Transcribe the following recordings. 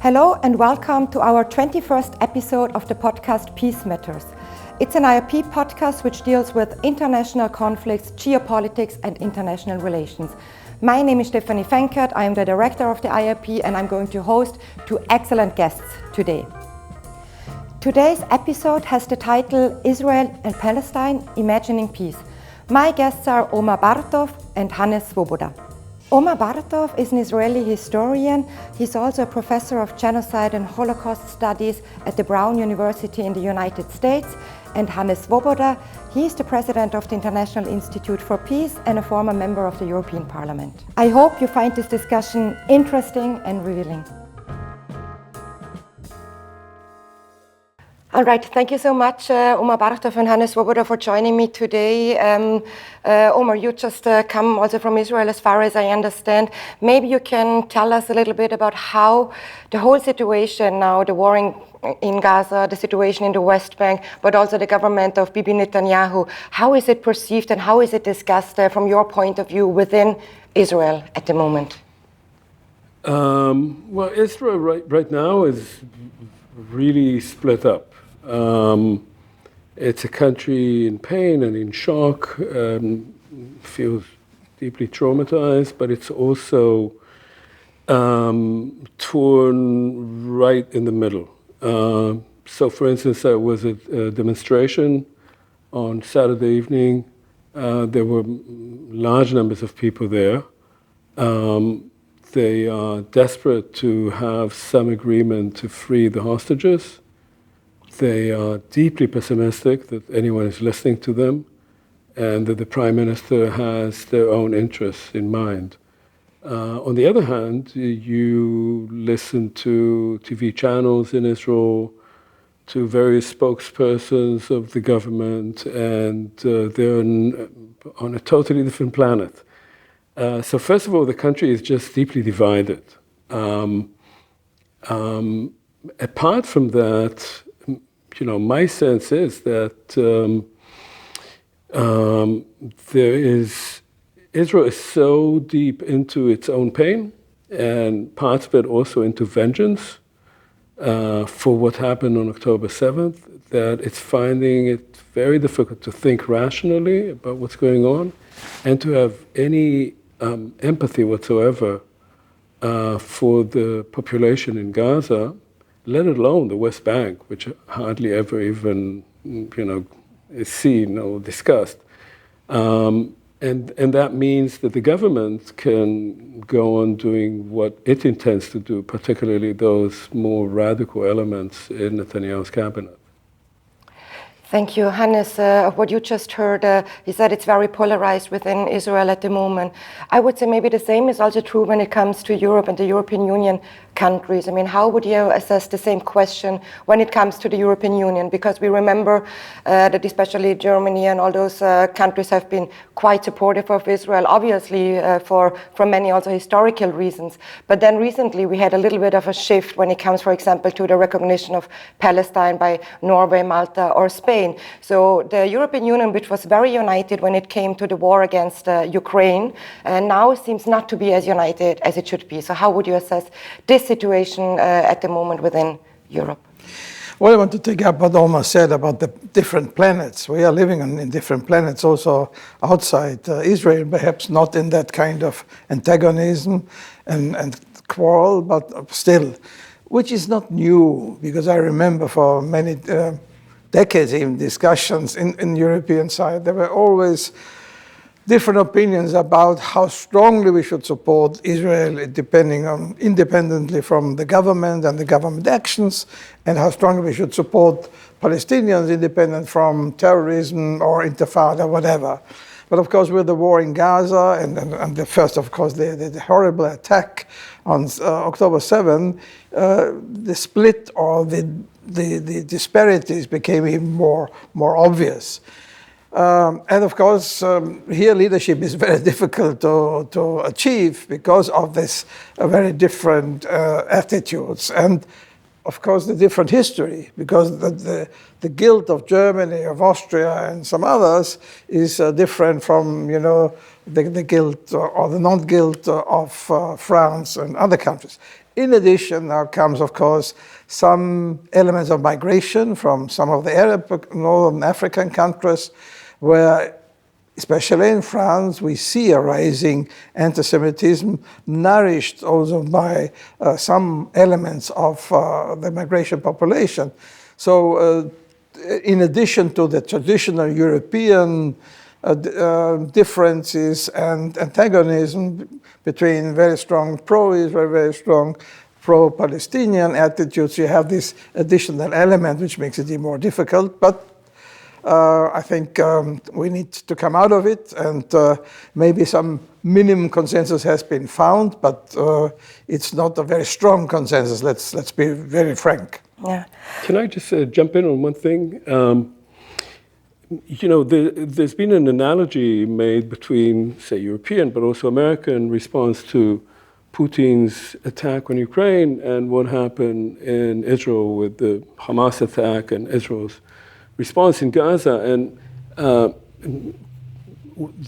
Hello and welcome to our 21st episode of the podcast Peace Matters. It's an IRP podcast which deals with international conflicts, geopolitics and international relations. My name is Stefanie Fenkert, I am the director of the IRP and I'm going to host two excellent guests today. Today's episode has the title Israel and Palestine, Imagining Peace. My guests are Omer Bartov and Hannes Swoboda. Omer Bartov is an Israeli historian. He's also a professor of genocide and Holocaust studies at the Brown University in the United States. And Hannes Swoboda, he is the president of the International Institute for Peace and a former member of the European Parliament. I hope you find this discussion interesting and revealing. All right, thank you so much, Omer Bartov and Hannes Swoboda, for joining me today. Omer, you just come also from Israel, as far as I understand. Maybe you can tell us a little bit about how the whole situation now, the war in Gaza, the situation in the West Bank, but also the government of Bibi Netanyahu, how is it perceived and how is it discussed from your point of view within Israel at the moment? Well, Israel right now is really split up. It's a country in pain and in shock, feels deeply traumatized, but it's also torn right in the middle. So, for instance, there was a demonstration on Saturday evening. There were large numbers of people there. They are desperate to have some agreement to free the hostages. They are deeply pessimistic that anyone is listening to them and that the Prime Minister has their own interests in mind. On the other hand, you listen to TV channels in Israel, to various spokespersons of the government, and they're on a totally different planet. So first of all, the country is just deeply divided. Apart from that, my sense is that Israel is so deep into its own pain, and parts of it also into vengeance for what happened on October 7th, that it's finding it very difficult to think rationally about what's going on and to have any empathy whatsoever for the population in Gaza, let alone the West Bank, which hardly ever even, is seen or discussed. And that means that the government can go on doing what it intends to do, particularly those more radical elements in Netanyahu's cabinet. Thank you, Hannes. What you just heard, he said it's very polarized within Israel at the moment. I would say maybe the same is also true when it comes to Europe and the European Union countries. I mean, how would you assess the same question when it comes to the European Union? Because we remember that especially Germany and all those countries have been quite supportive of Israel, obviously for many also historical reasons. But then recently we had a little bit of a shift when it comes, for example, to the recognition of Palestine by Norway, Malta or Spain. So the European Union, which was very united when it came to the war against Ukraine, now seems not to be as united as it should be. So how would you assess this situation at the moment within Europe? Well, I want to take up what Omer said about the different planets. We are living in different planets also outside Israel, perhaps not in that kind of antagonism and quarrel, but still, which is not new, because I remember for many decades, even discussions in European side, there were always different opinions about how strongly we should support Israel, independently from the government and the government actions, and how strongly we should support Palestinians independent from terrorism or intifada, whatever. But of course, with the war in Gaza and the first, of course, the horrible attack on October 7, the split or the disparities became even more obvious. And of course, here leadership is very difficult to achieve because of this very different attitudes. And of course, the different history, because the guilt of Germany, of Austria, and some others is different from, the guilt or the non-guilt of France and other countries. In addition, now comes, of course, some elements of migration from some of the Arab, Northern African countries, where, especially in France, we see a rising anti-Semitism, nourished also by some elements of the migration population. So in addition to the traditional European differences and antagonism between very strong pro-Israel, very strong pro-Palestinian attitudes, you have this additional element which makes it even more difficult. But I think we need to come out of it, and maybe some minimum consensus has been found, but it's not a very strong consensus. Let's be very frank. Yeah. Can I just jump in on one thing? There's been an analogy made between, say, European, but also American response to Putin's attack on Ukraine and what happened in Israel with the Hamas attack and Israel's response in Gaza. And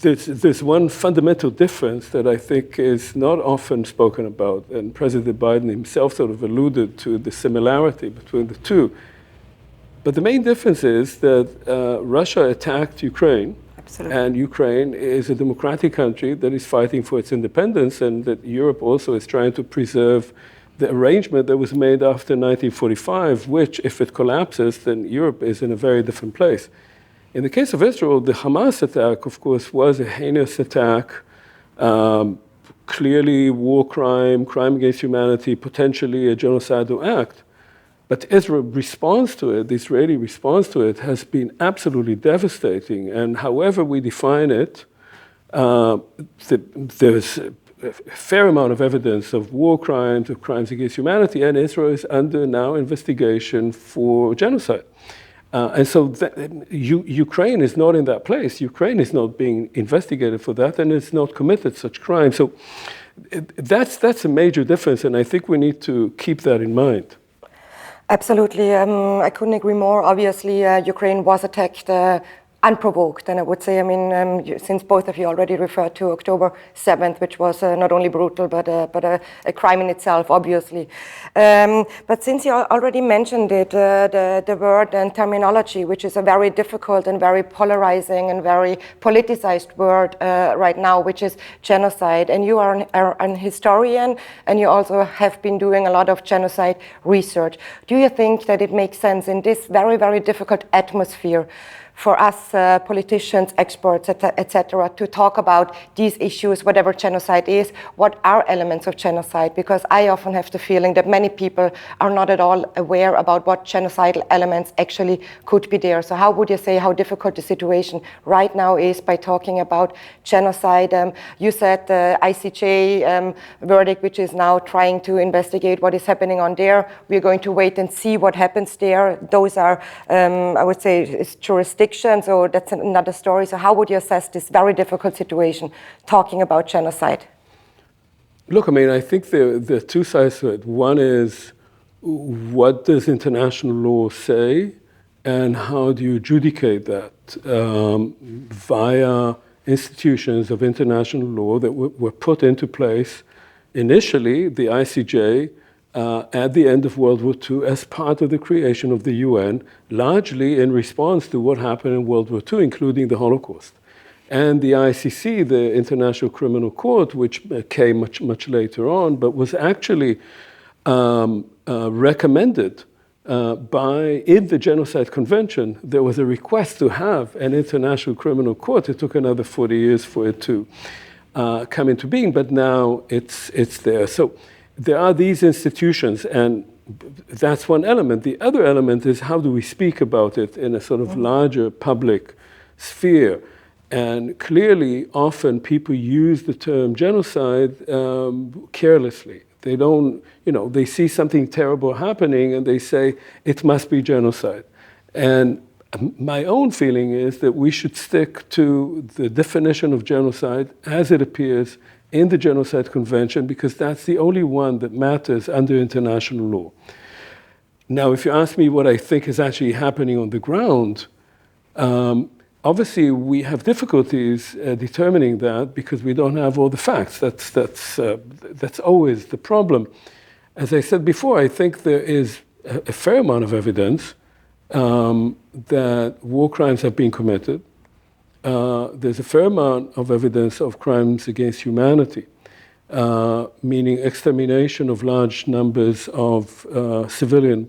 there's one fundamental difference that I think is not often spoken about, and President Biden himself sort of alluded to the similarity between the two. But the main difference is that Russia attacked Ukraine. Absolutely. And Ukraine is a democratic country that is fighting for its independence, and that Europe also is trying to preserve the arrangement that was made after 1945, which, if it collapses, then Europe is in a very different place. In the case of Israel, the Hamas attack, of course, was a heinous attack, clearly war crime, crime against humanity, potentially a genocidal act. But Israel's response to it, the Israeli response to it, has been absolutely devastating. And however we define it, there's a fair amount of evidence of war crimes, of crimes against humanity, and Israel is under now investigation for genocide. And so Ukraine is not in that place. Ukraine is not being investigated for that, and it's not committed such crimes. So that's a major difference, and I think we need to keep that in mind. Absolutely. I couldn't agree more. Obviously, Ukraine was attacked unprovoked. And I would say, since both of you already referred to October 7th, which was not only brutal, but a crime in itself, obviously. But since you already mentioned it, the word and terminology, which is a very difficult and very polarizing and very politicized word right now, which is genocide. And you are an historian, and you also have been doing a lot of genocide research. Do you think that it makes sense in this very, very difficult atmosphere for us politicians, experts, etc., to talk about these issues, whatever genocide is, what are elements of genocide? Because I often have the feeling that many people are not at all aware about what genocidal elements actually could be there. So how would you say how difficult the situation right now is by talking about genocide? You said the ICJ verdict, which is now trying to investigate what is happening on there. We're going to wait and see what happens there. Those are, I would say, it's jurisdiction. So that's another story. So how would you assess this very difficult situation talking about genocide? Look, I think there are two sides to it. One is, what does international law say, and how do you adjudicate that via institutions of international law that were put into place initially, the ICJ, at the end of World War II as part of the creation of the UN, largely in response to what happened in World War II, including the Holocaust. And the ICC, the International Criminal Court, which came much later on, but was actually recommended in the Genocide Convention. There was a request to have an International Criminal Court. It took another 40 years for it to come into being, but now it's there. So there are these institutions, and that's one element. The other element is, how do we speak about it in a sort of larger public sphere? And clearly, often people use the term genocide carelessly. They don't, they see something terrible happening and they say, it must be genocide. And my own feeling is that we should stick to the definition of genocide as it appears in the Genocide Convention, because that's the only one that matters under international law. Now, if you ask me what I think is actually happening on the ground, obviously we have difficulties determining that because we don't have all the facts. That's always the problem. As I said before, I think there is a fair amount of evidence that war crimes have been committed. There's a fair amount of evidence of crimes against humanity, meaning extermination of large numbers of civilian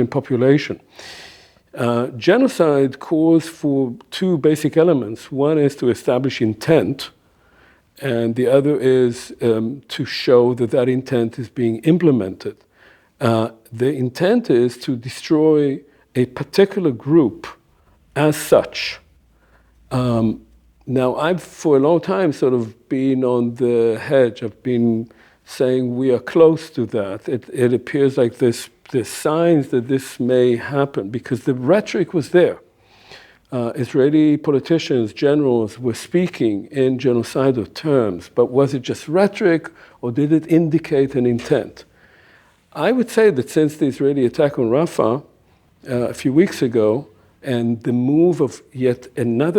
population. Genocide calls for two basic elements. One is to establish intent, and the other is to show that that intent is being implemented. The intent is to destroy a particular group as such. Now, I've for a long time sort of been on the hedge. I've been saying we are close to that. It appears like there's signs that this may happen because the rhetoric was there. Israeli politicians, generals were speaking in genocidal terms, but was it just rhetoric or did it indicate an intent? I would say that since the Israeli attack on Rafah a few weeks ago, and the move of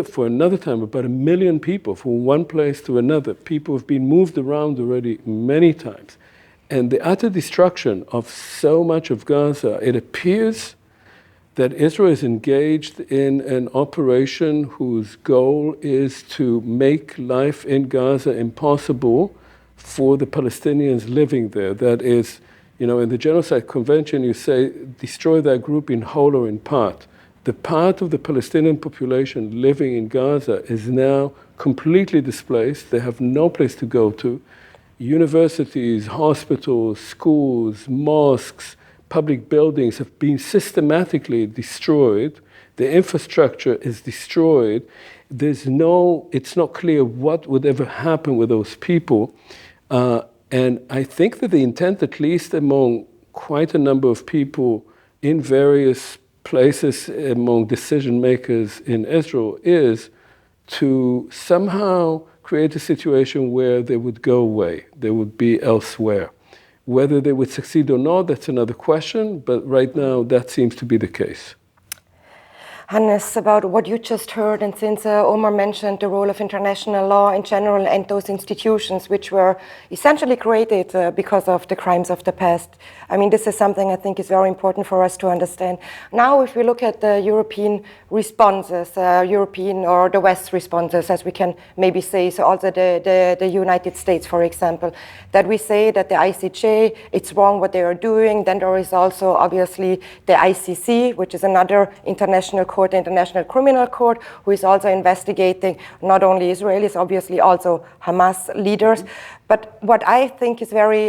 for another time, about 1 million people from one place to another. People have been moved around already many times. And the utter destruction of so much of Gaza, it appears that Israel is engaged in an operation whose goal is to make life in Gaza impossible for the Palestinians living there. That is, in the Genocide Convention, you say, destroy that group in whole or in part. The part of the Palestinian population living in Gaza is now completely displaced. They have no place to go to. Universities, hospitals, schools, mosques, public buildings have been systematically destroyed. The infrastructure is destroyed. It's not clear what would ever happen with those people. And I think that the intent, at least among quite a number of people in various places among decision makers in Israel, is to somehow create a situation where they would go away, they would be elsewhere. Whether they would succeed or not, that's another question, but right now that seems to be the case. Hannes, about what you just heard, and since Omer mentioned the role of international law in general and those institutions which were essentially created because of the crimes of the past, I mean, this is something I think is very important for us to understand. Now, if we look at the European responses, European or the West responses, as we can maybe say, so also the United States, for example, that we say that the ICJ, it's wrong what they are doing. Then there is also obviously the ICC, which is another international court, the International Criminal Court, who is also investigating not only Israelis, obviously also Hamas leaders. But what I think is very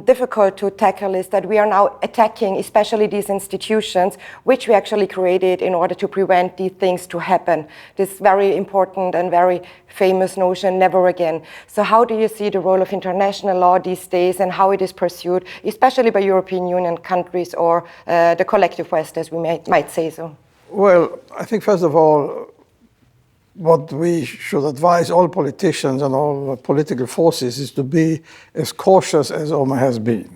difficult to tackle is that we are now attacking especially these institutions which we actually created in order to prevent these things to happen. This very important and very famous notion, never again. So how do you see the role of international law these days and how it is pursued, especially by European Union countries or the collective West, as we might say so? Well, I think first of all, what we should advise all politicians and all political forces is to be as cautious as Omer has been,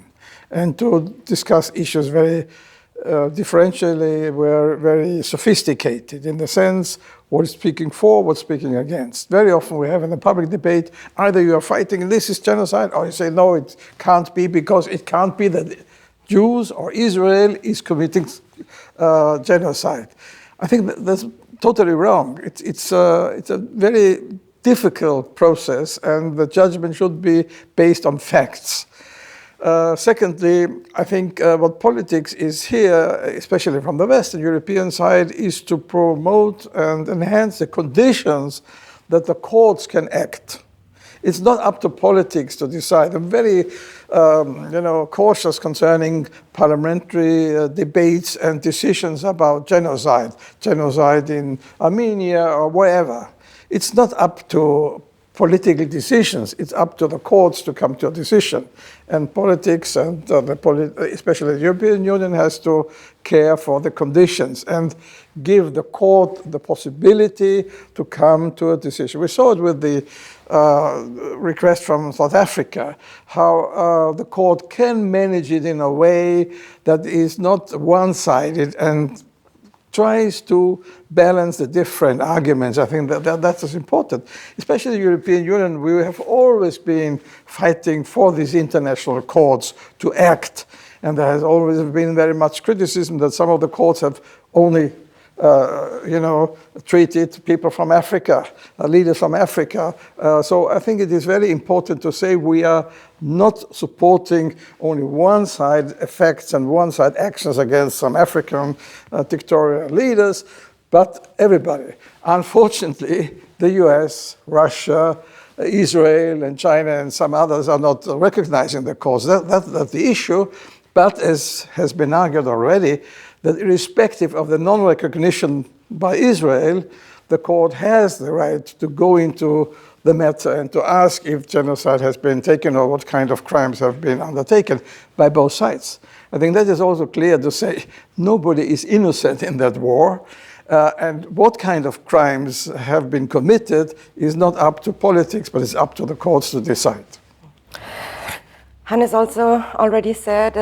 and to discuss issues very differentially, very sophisticated in the sense what is speaking for, what's speaking against. Very often we have in the public debate, either you are fighting this is genocide, or you say no, it can't be because it can't be that Jews or Israel is committing genocide. I think that's totally wrong. It's a very difficult process, and the judgment should be based on facts. Secondly, I think what politics is here, especially from the Western European side, is to promote and enhance the conditions that the courts can act. It's not up to politics to decide. I'm very, cautious concerning parliamentary debates and decisions about genocide in Armenia or wherever. It's not up to political decisions. It's up to the courts to come to a decision. And politics and especially the European Union has to care for the conditions and give the court the possibility to come to a decision. We saw it with the request from South Africa, how the court can manage it in a way that is not one-sided and tries to balance the different arguments. I think that is important. Especially the European Union, we have always been fighting for these international courts to act. And there has always been very much criticism that some of the courts have only treated people from Africa, leaders from Africa. So I think it is very important to say we are not supporting only one side effects and one side actions against some African dictatorial leaders, but everybody. Unfortunately, the US, Russia, Israel, and China, and some others are not recognizing the cause. That's the issue. But as has been argued already, that irrespective of the non-recognition by Israel, the court has the right to go into the matter and to ask if genocide has been taken or what kind of crimes have been undertaken by both sides. I think that is also clear to say nobody is innocent in that war, and what kind of crimes have been committed is not up to politics, but it's up to the courts to decide. Hannes also already said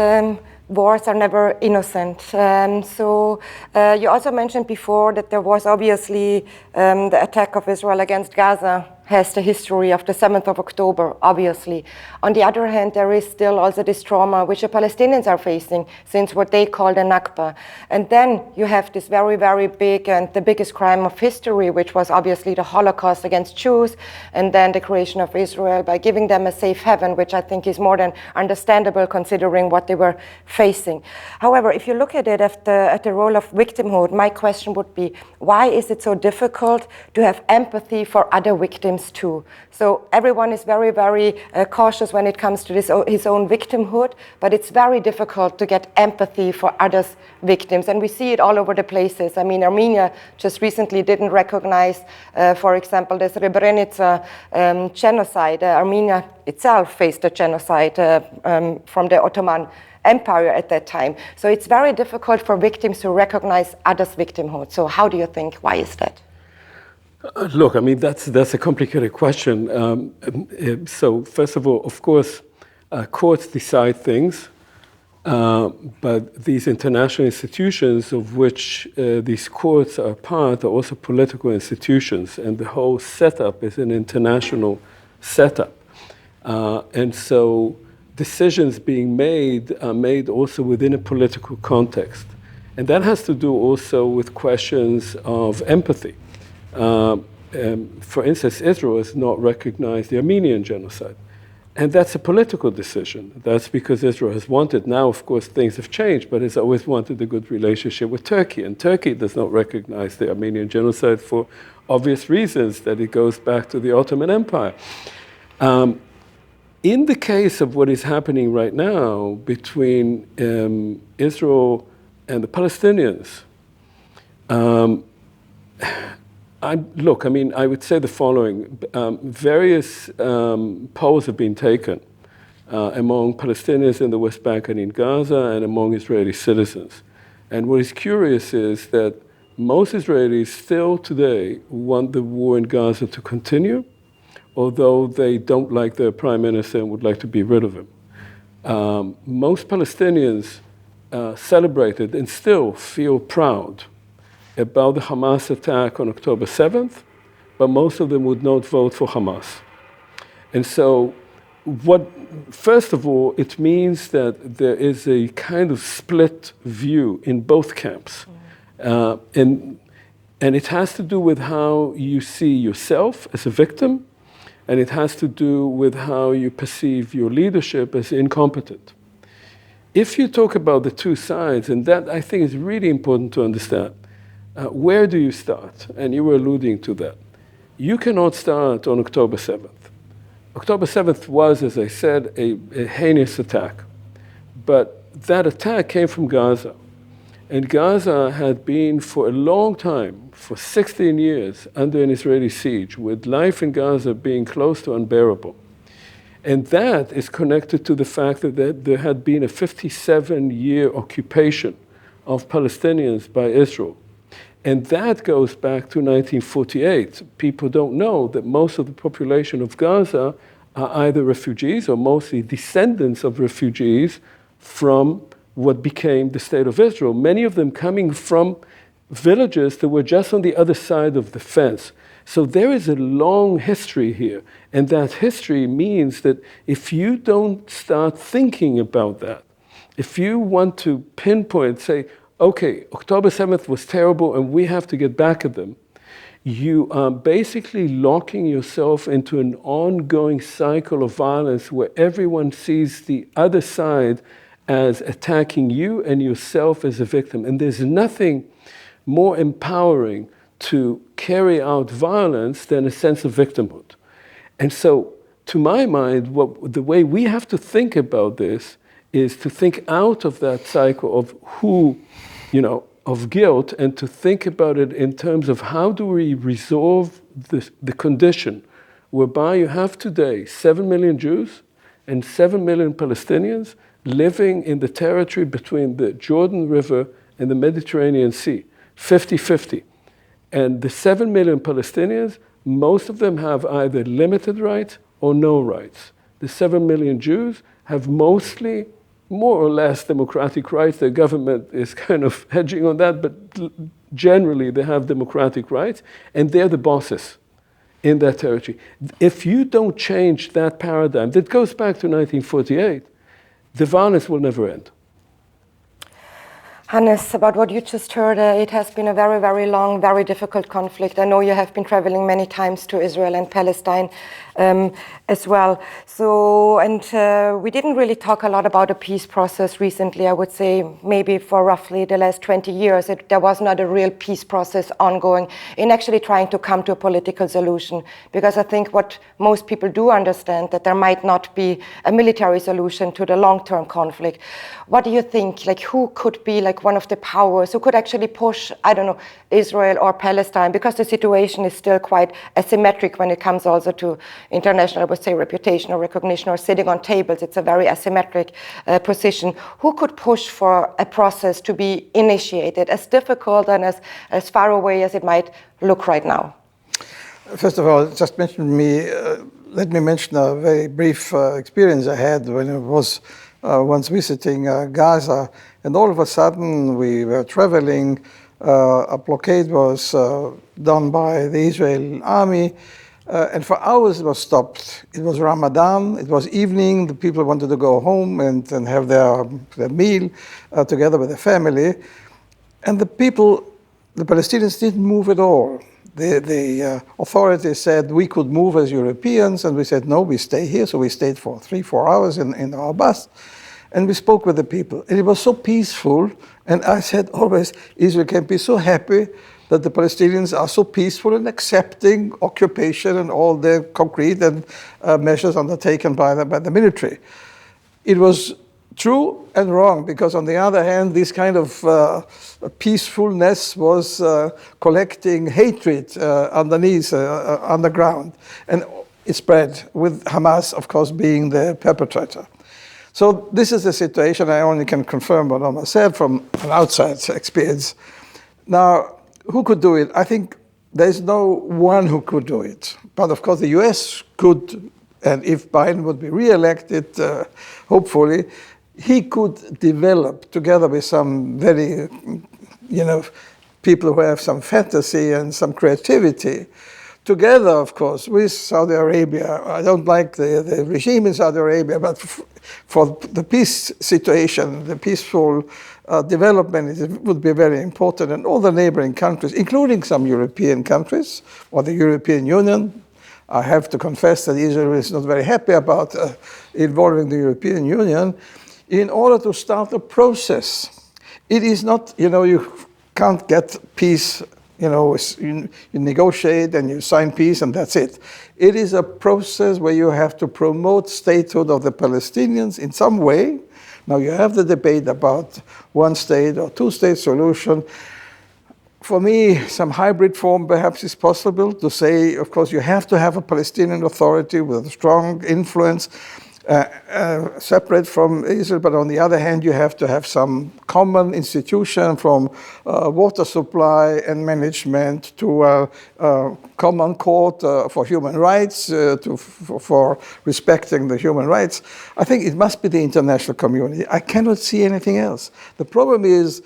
wars are never innocent. You also mentioned before that there was obviously the attack of Israel against Gaza has the history of the 7th of October, obviously. On the other hand, there is still also this trauma which the Palestinians are facing since what they call the Nakba. And then you have this very, very big and the biggest crime of history, which was obviously the Holocaust against Jews, and then the creation of Israel by giving them a safe haven, which I think is more than understandable considering what they were facing. However, if you look at it at the role of victimhood, my question would be, why is it so difficult to have empathy for other victims too? So everyone is very, very cautious when it comes to his own victimhood, but it's very difficult to get empathy for others' victims. And we see it all over the places. I mean, Armenia just recently didn't recognize, for example, the Srebrenica genocide. Armenia itself faced a genocide from the Ottoman Empire at that time. So it's very difficult for victims to recognize others' victimhood. So how do you think, why is that? Look, I mean, that's a complicated question. So first of all, of course, courts decide things, but these international institutions of which these courts are part are also political institutions, and the whole setup is an international setup. And so decisions being made are made also within a political context. And that has to do also with questions of empathy. For instance, Israel has not recognized the Armenian genocide. And that's a political decision. That's because Israel has wanted, now of course things have changed, but has always wanted a good relationship with Turkey. And Turkey does not recognize the Armenian genocide for obvious reasons, that it goes back to the Ottoman Empire. In the case of what is happening right now between Israel and the Palestinians, I would say the following. Various polls have been taken among Palestinians in the West Bank and in Gaza and among Israeli citizens. And what is curious is that most Israelis still today want the war in Gaza to continue, although they don't like their prime minister and would like to be rid of him. Most Palestinians celebrated and still feel proud about the Hamas attack on October 7th, but most of them would not vote for Hamas. And so first of all, it means that there is a kind of split view in both camps. And it has to do with how you see yourself as a victim, and it has to do with how you perceive your leadership as incompetent. If you talk about the two sides, and that I think is really important to understand, where do you start? And you were alluding to that. You cannot start on October 7th. October 7th was, as I said, a heinous attack. But that attack came from Gaza. And Gaza had been for a long time, for 16 years, under an Israeli siege, with life in Gaza being close to unbearable. And that is connected to the fact that there had been a 57-year occupation of Palestinians by Israel. And that goes back to 1948. People don't know that most of the population of Gaza are either refugees or mostly descendants of refugees from what became the State of Israel, many of them coming from villages that were just on the other side of the fence. So there is a long history here, and that history means that if you don't start thinking about that, if you want to pinpoint, say, okay, October 7th was terrible and we have to get back at them, you are basically locking yourself into an ongoing cycle of violence where everyone sees the other side as attacking you and yourself as a victim. And there's nothing more empowering to carry out violence than a sense of victimhood. And so, to my mind, the way we have to think about this is to think out of that cycle of of guilt, and to think about it in terms of how do we resolve the condition whereby you have today 7 million Jews and 7 million Palestinians living in the territory between the Jordan River and the Mediterranean Sea, 50-50. And the 7 million Palestinians, most of them have either limited rights or no rights. The 7 million Jews have mostly, more or less, democratic rights. The government is kind of hedging on that, but generally they have democratic rights, and they're the bosses in that territory. If you don't change that paradigm, that goes back to 1948, the violence will never end. Hannes, about what you just heard, it has been a very, very long, very difficult conflict. I know you have been traveling many times to Israel and Palestine as well. So, and we didn't really talk a lot about the peace process recently. I would say maybe for roughly the last 20 years, there was not a real peace process ongoing in actually trying to come to a political solution. Because I think what most people do understand, that there might not be a military solution to the long-term conflict. What do you think? Like, who could be like one of the powers who could actually push, I don't know, Israel or Palestine, because the situation is still quite asymmetric when it comes also to international, I would say, reputation or recognition or sitting on tables. It's a very asymmetric position. Who could push for a process to be initiated, as difficult and as far away as it might look right now? First of all, just mention me. Let me mention a very brief experience I had when I was once visiting Gaza, and all of a sudden we were traveling. A blockade was done by the Israeli army, and for hours it was stopped. It was Ramadan, it was evening, the people wanted to go home and have their meal together with their family. And the Palestinians didn't move at all. The authorities said we could move as Europeans, and we said no, we stay here. So we stayed for 3-4 hours in our bus, and we spoke with the people. And it was so peaceful, and I said always, Israel can be so happy that the Palestinians are so peaceful and accepting occupation and all the concrete and measures undertaken by the military. It was true and wrong, because on the other hand, this kind of peacefulness was collecting hatred underneath, underground. And it spread, with Hamas, of course, being the perpetrator. So this is the situation. I only can confirm what Omer said from an outside experience. Now, who could do it? I think there's no one who could do it. But of course, the US could, and if Biden would be re-elected, hopefully, he could develop, together with some very, people who have some fantasy and some creativity, together, of course, with Saudi Arabia. I don't like the regime in Saudi Arabia, but for the peace situation, the peaceful development, it would be very important. And all the neighboring countries, including some European countries, or the European Union. I have to confess that Israel is not very happy about involving the European Union, in order to start a process. It is not, you can't get peace, you negotiate and you sign peace and that's it. It is a process where you have to promote statehood of the Palestinians in some way, Now you have the debate about one state or two state solution. For me, some hybrid form perhaps is possible to say, of course, you have to have a Palestinian Authority with a strong influence, separate from Israel, but on the other hand, you have to have some common institution from water supply and management to a common court for human rights, for respecting the human rights. I think it must be the international community. I cannot see anything else. The problem is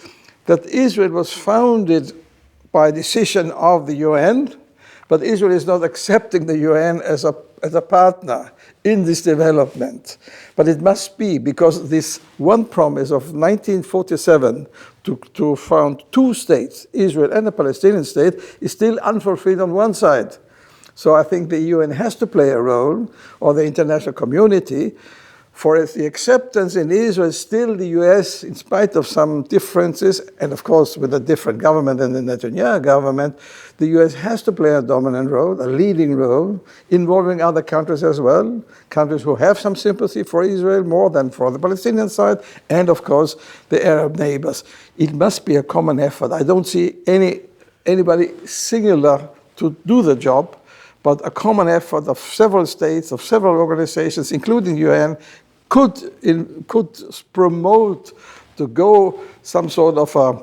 that Israel was founded by decision of the UN, but Israel is not accepting the UN as a partner in this development. But it must be, because this one promise of 1947 to found two states, Israel and a Palestinian state, is still unfulfilled on one side. So I think the UN has to play a role, or the international community, for the acceptance in Israel. Still the US, in spite of some differences, and of course with a different government than the Netanyahu government, the US has to play a dominant role, a leading role, involving other countries as well, countries who have some sympathy for Israel more than for the Palestinian side, and of course the Arab neighbors. It must be a common effort. I don't see anybody singular to do the job, but a common effort of several states, of several organizations, including UN, could promote to go some sort of a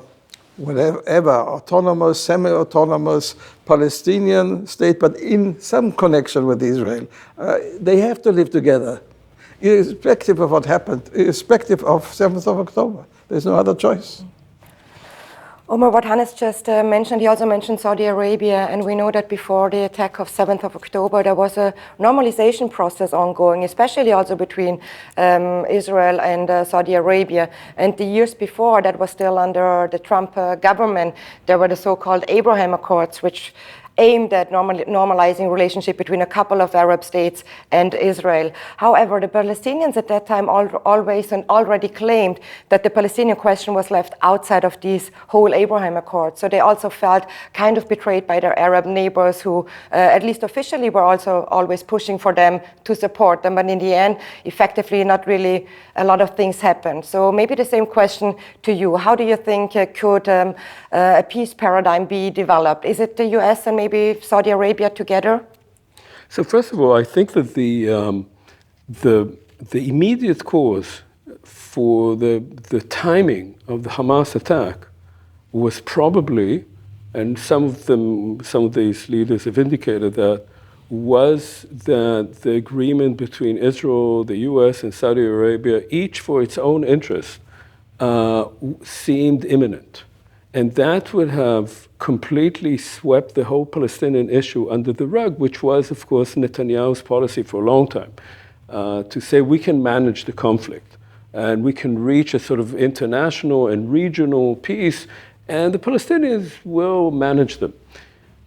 whatever autonomous, semi-autonomous Palestinian state, but in some connection with Israel. They have to live together, irrespective of what happened, irrespective of 7th of October. There's no other choice. Omer, what Hannes just mentioned, he also mentioned Saudi Arabia, and we know that before the attack of 7th of October, there was a normalization process ongoing, especially also between Israel and Saudi Arabia. And the years before, that was still under the Trump government, there were the so-called Abraham Accords, which aimed at normalizing relationship between a couple of Arab states and Israel. However, the Palestinians at that time always and already claimed that the Palestinian question was left outside of these whole Abraham Accords. So they also felt kind of betrayed by their Arab neighbors who, at least officially, were also always pushing for them to support them. But in the end, effectively, not really a lot of things happened. So maybe the same question to you. How do you think could a peace paradigm be developed? Is it the US and maybe Saudi Arabia together? So first of all, I think that the immediate cause for the timing of the Hamas attack was probably, and some of these leaders have indicated that, was that the agreement between Israel, the US, and Saudi Arabia, each for its own interest, seemed imminent. And that would have completely swept the whole Palestinian issue under the rug, which was, of course, Netanyahu's policy for a long time, to say we can manage the conflict and we can reach a sort of international and regional peace, and the Palestinians will manage them.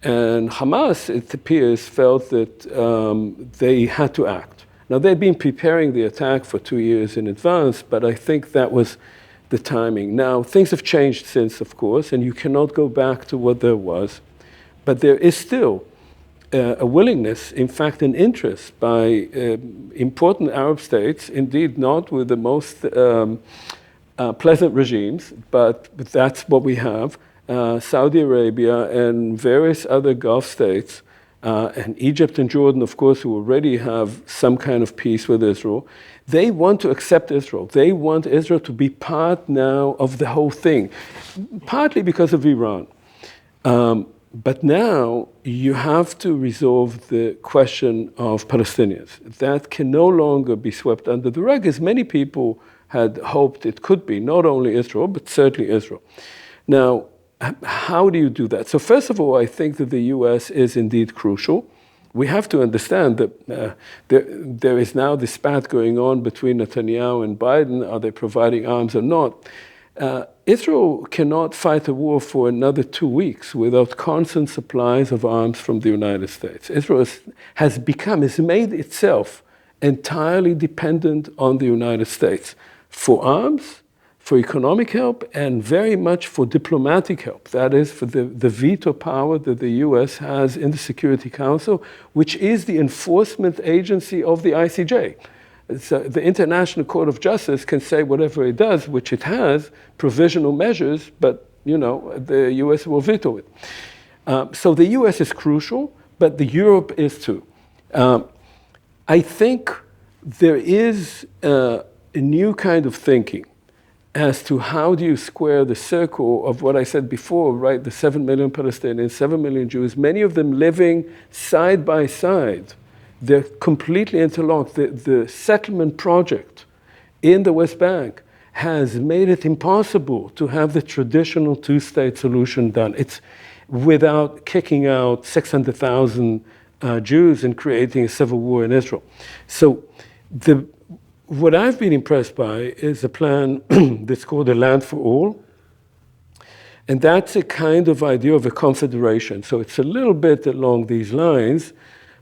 And Hamas, it appears, felt that they had to act. Now, they'd been preparing the attack for 2 years in advance, but I think that was the timing. Now, things have changed since, of course, and you cannot go back to what there was. But there is still a willingness, in fact, an interest by important Arab states, indeed not with the most pleasant regimes, but that's what we have, Saudi Arabia and various other Gulf states, and Egypt and Jordan, of course, who already have some kind of peace with Israel. They want to accept Israel. They want Israel to be part now of the whole thing, partly because of Iran. But now you have to resolve the question of Palestinians. That can no longer be swept under the rug, as many people had hoped it could be, not only Israel, but certainly Israel. Now, how do you do that? So first of all, I think that the US is indeed crucial. We have to understand that there is now this spat going on between Netanyahu and Biden. Are they providing arms or not? Israel cannot fight a war for another 2 weeks without constant supplies of arms from the United States. Israel has made itself entirely dependent on the United States for arms, for economic help, and very much for diplomatic help. That is, for the veto power that the US has in the Security Council, which is the enforcement agency of the ICJ. So the International Court of Justice can say whatever it does, which it has, provisional measures, but the US will veto it. So the US is crucial, but the Europe is too. I think there is a new kind of thinking as to how do you square the circle of what I said before, right? The 7 million Palestinians, 7 million Jews, many of them living side by side. They're completely interlocked. The settlement project in the West Bank has made it impossible to have the traditional two-state solution done. It's without kicking out 600,000 Jews and creating a civil war in Israel. So what I've been impressed by is a plan that's called a land for all. And that's a kind of idea of a confederation. So it's a little bit along these lines,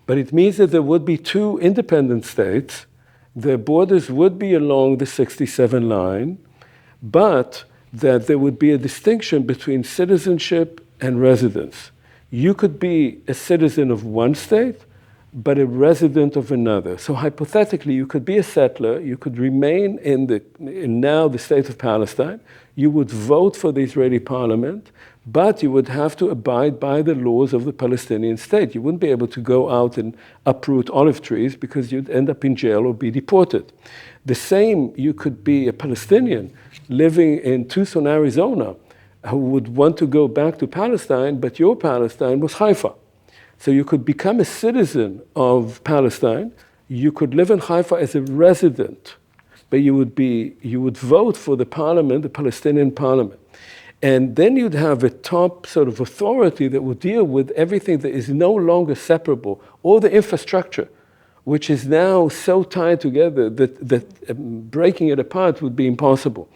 but it means that there would be two independent states. Their borders would be along the 67 line, but that there would be a distinction between citizenship and residence. You could be a citizen of one state, but a resident of another. So hypothetically, you could be a settler, you could remain in now the state of Palestine, you would vote for the Israeli parliament, but you would have to abide by the laws of the Palestinian state. You wouldn't be able to go out and uproot olive trees because you'd end up in jail or be deported. The same, you could be a Palestinian living in Tucson, Arizona, who would want to go back to Palestine, but your Palestine was Haifa. So you could become a citizen of Palestine, you could live in Haifa as a resident, but you would vote for the parliament, the Palestinian parliament. And then you'd have a top sort of authority that would deal with everything that is no longer separable, all the infrastructure, which is now so tied together that breaking it apart would be impossible.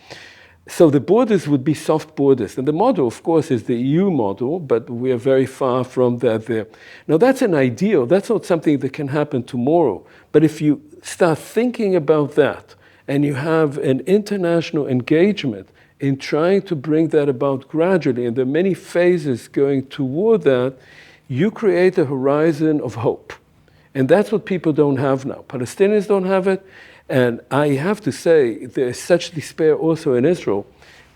So the borders would be soft borders. And the model, of course, is the EU model, but we are very far from that there. Now, that's an ideal. That's not something that can happen tomorrow. But if you start thinking about that, and you have an international engagement in trying to bring that about gradually, and there are many phases going toward that, you create a horizon of hope. And that's what people don't have now. Palestinians don't have it. And I have to say, there's such despair also in Israel.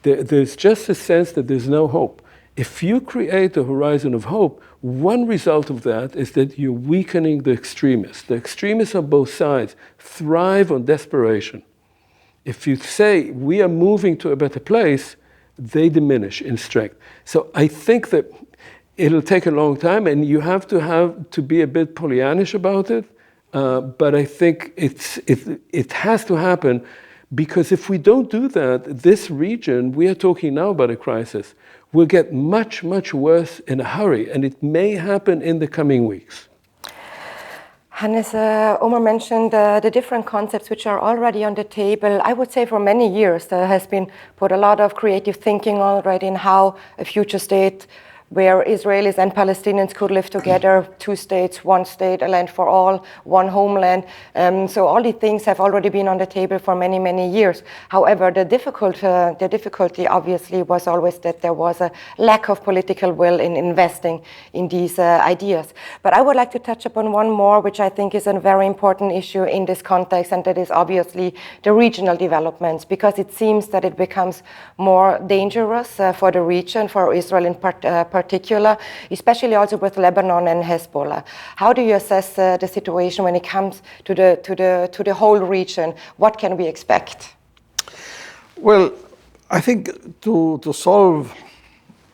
There's just a sense that there's no hope. If you create a horizon of hope, one result of that is that you're weakening the extremists. The extremists on both sides thrive on desperation. If you say, we are moving to a better place, they diminish in strength. So I think that it'll take a long time, and you have to be a bit Pollyannish about it. But I think it has to happen, because if we don't do that, this region, we are talking now about a crisis, will get much, much worse in a hurry, and it may happen in the coming weeks. Hannes, Omer mentioned the different concepts which are already on the table. I would say for many years there has been put a lot of creative thinking already in how a future state where Israelis and Palestinians could live together, two states, one state, a land for all, one homeland. So all these things have already been on the table for many, many years. However, the difficulty obviously was always that there was a lack of political will in investing in these ideas. But I would like to touch upon one more, which I think is a very important issue in this context, and that is obviously the regional developments, because it seems that it becomes more dangerous for the region, for Israel in particular, especially also with Lebanon and Hezbollah. How do you assess the situation when it comes to the whole region? What can we expect? Well, I think to solve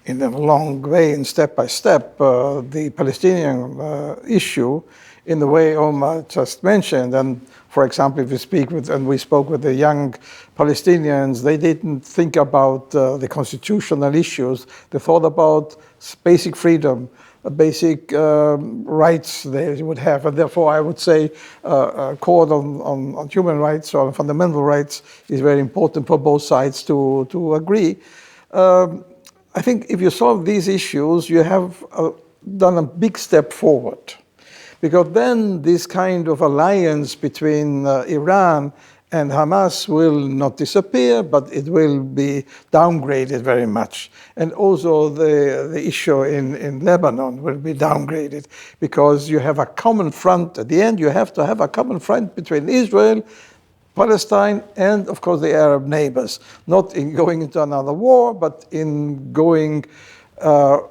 in a long way and step by step the Palestinian issue in the way Omer just mentioned, and for example, if we spoke with the young Palestinians, they didn't think about the constitutional issues. They thought about basic freedom, basic rights they would have, and therefore I would say a code on human rights or fundamental rights is very important for both sides to agree. I think if you solve these issues, you have done a big step forward. Because then this kind of alliance between Iran And Hamas will not disappear, but it will be downgraded very much. And also the issue in Lebanon will be downgraded because you have a common front. At the end, you have to have a common front between Israel, Palestine, and of course the Arab neighbors. Not in going into another war, but in going or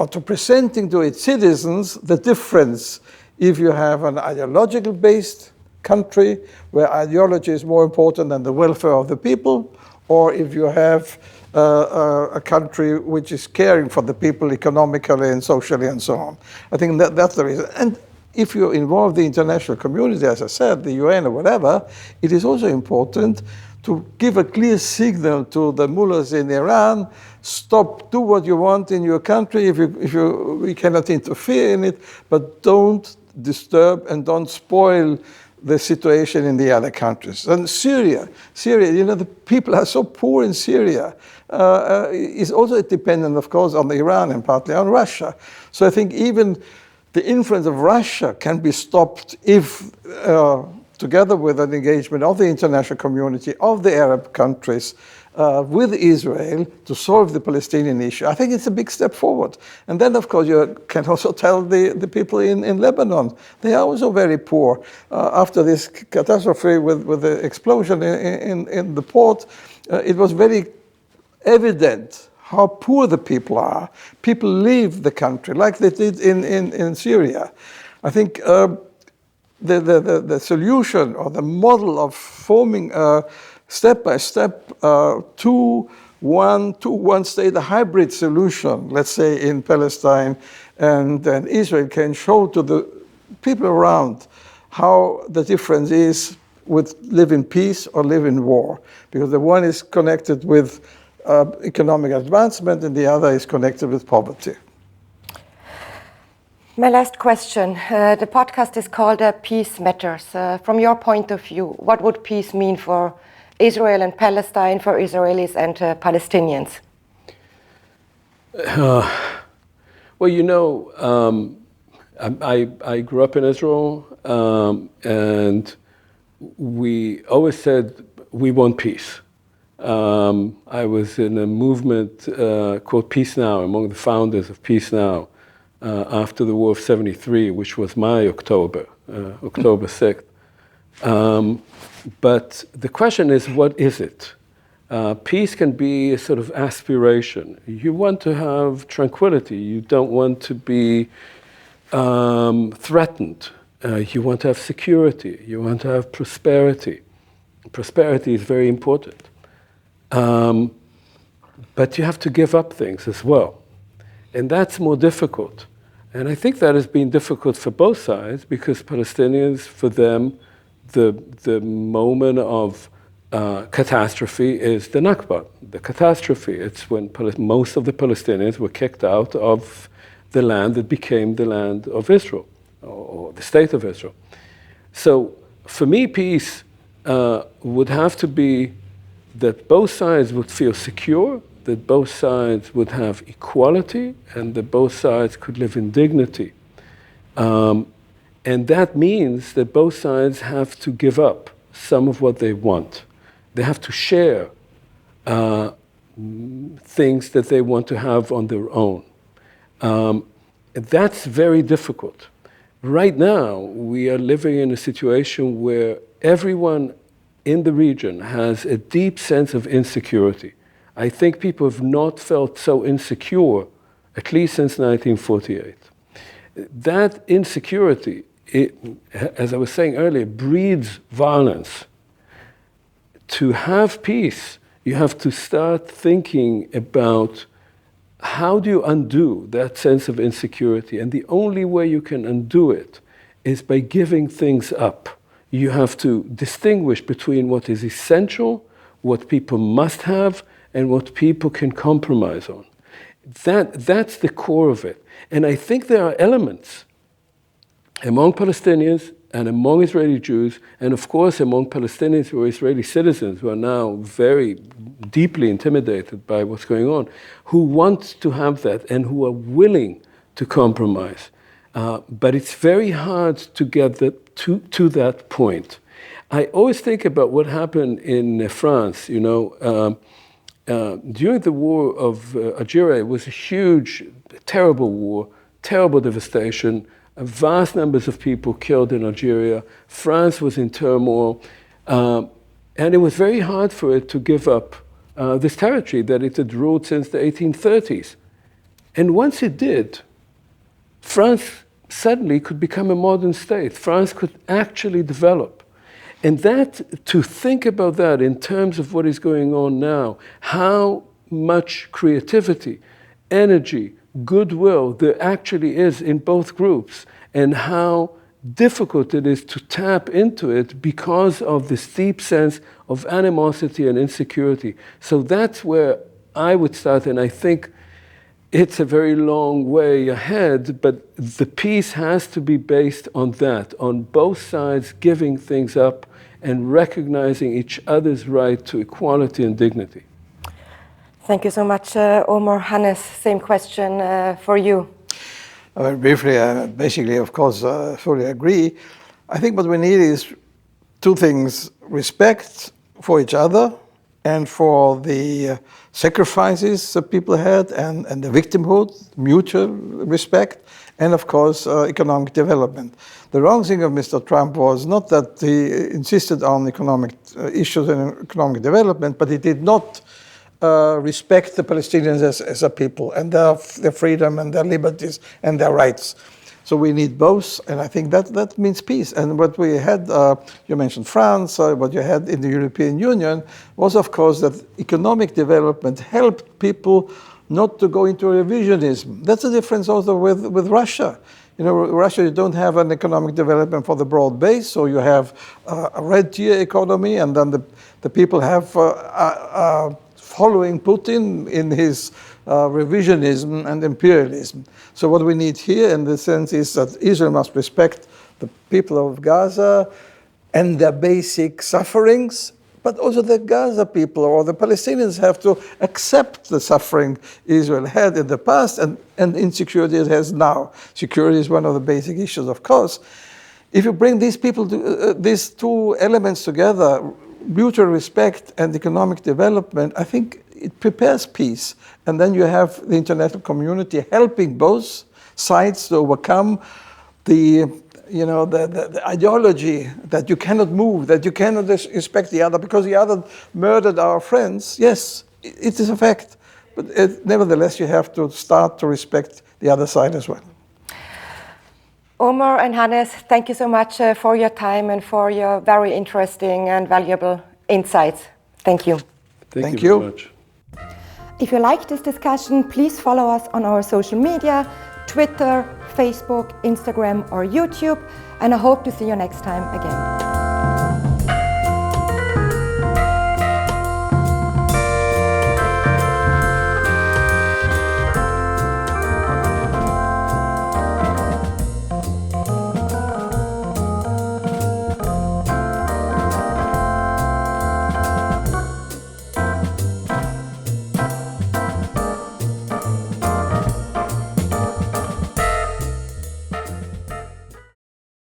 to presenting to its citizens the difference if you have an ideological based country where ideology is more important than the welfare of the people, or if you have a country which is caring for the people economically and socially and so on. I think that's the reason. And if you involve the international community, as I said, the UN or whatever, it is also important to give a clear signal to the mullahs in Iran, stop, do what you want in your country, we cannot interfere in it, but don't disturb and don't spoil the situation in the other countries. And Syria, the people are so poor in Syria, is also dependent, of course, on Iran and partly on Russia. So I think even the influence of Russia can be stopped if, together with an engagement of the international community, of the Arab countries, with Israel to solve the Palestinian issue. I think it's a big step forward. And then, of course, you can also tell the people in Lebanon, they are also very poor. After this catastrophe with the explosion in the port, it was very evident how poor the people are. People leave the country, like they did in Syria. I think the solution or the model of forming step by step to one state, a hybrid solution, let's say in Palestine, and then Israel can show to the people around how the difference is with live in peace or live in war, because the one is connected with economic advancement and the other is connected with poverty. My last question. The podcast is called Peace Matters. From your point of view, what would peace mean for Israel and Palestine, for Israelis and Palestinians? Well, I grew up in Israel, and we always said we want peace. I was in a movement called Peace Now, among the founders of Peace Now, after the War of '73, which was my October 6th. But the question is, what is it? Peace can be a sort of aspiration. You want to have tranquility. You don't want to be threatened. You want to have security. You want to have prosperity. Prosperity is very important. But you have to give up things as well. And that's more difficult. And I think that has been difficult for both sides, because Palestinians, for them, the moment of catastrophe is the Nakba, the catastrophe. It's when most of the Palestinians were kicked out of the land that became the land of Israel, or the state of Israel. So for me, peace would have to be that both sides would feel secure, that both sides would have equality, and that both sides could live in dignity. And that means that both sides have to give up some of what they want. They have to share things that they want to have on their own. That's very difficult. Right now, we are living in a situation where everyone in the region has a deep sense of insecurity. I think people have not felt so insecure, at least since 1948. That insecurity, as I was saying earlier, breeds violence. To have peace, you have to start thinking about how do you undo that sense of insecurity? And the only way you can undo it is by giving things up. You have to distinguish between what is essential, what people must have, and what people can compromise on. That's the core of it. And I think there are elements among Palestinians and among Israeli Jews, and of course among Palestinians who are Israeli citizens, who are now very deeply intimidated by what's going on, who want to have that and who are willing to compromise. But it's very hard to get to that point. I always think about what happened in France, during the war of Algeria. It was a huge, terrible war, terrible devastation, vast numbers of people killed in Algeria. France was in turmoil, and it was very hard for it to give up this territory that it had ruled since the 1830s. And once it did, France suddenly could become a modern state. France could actually develop. And that, to think about that in terms of what is going on now, how much creativity, energy, goodwill there actually is in both groups, and how difficult it is to tap into it because of this deep sense of animosity and insecurity. So that's where I would start, and I think it's a very long way ahead, but the peace has to be based on that, on both sides giving things up and recognizing each other's right to equality and dignity. Thank you so much, Omer. Hannes, same question for you. Briefly, basically, of course, fully agree. I think what we need is two things: respect for each other and for the sacrifices that people had, and the victimhood, mutual respect, and of course, economic development. The wrong thing of Mr. Trump was not that he insisted on economic issues and economic development, but he did not respect the Palestinians as a people, and their freedom and their liberties and their rights. So we need both, and I think that means peace. And what we had, you mentioned France, what you had in the European Union was, of course, that economic development helped people not to go into revisionism. That's the difference also with Russia. Russia, you don't have an economic development for the broad base, so you have a red tier economy, and then the people have following Putin in his revisionism and imperialism. So what we need here in the sense is that Israel must respect the people of Gaza and their basic sufferings, but also the Gaza people or the Palestinians have to accept the suffering Israel had in the past and insecurity it has now. Security is one of the basic issues, of course. If you bring these people, these two elements together, mutual respect and economic development, I think it prepares peace. And then you have the international community helping both sides to overcome the ideology that you cannot move, that you cannot respect the other because the other murdered our friends. Yes, it is a fact. But nevertheless, you have to start to respect the other side as well. Omer and Hannes, thank you so much for your time and for your very interesting and valuable insights. Thank you. Thank you very much. If you like this discussion, please follow us on our social media, Twitter, Facebook, Instagram, or YouTube, and I hope to see you next time again.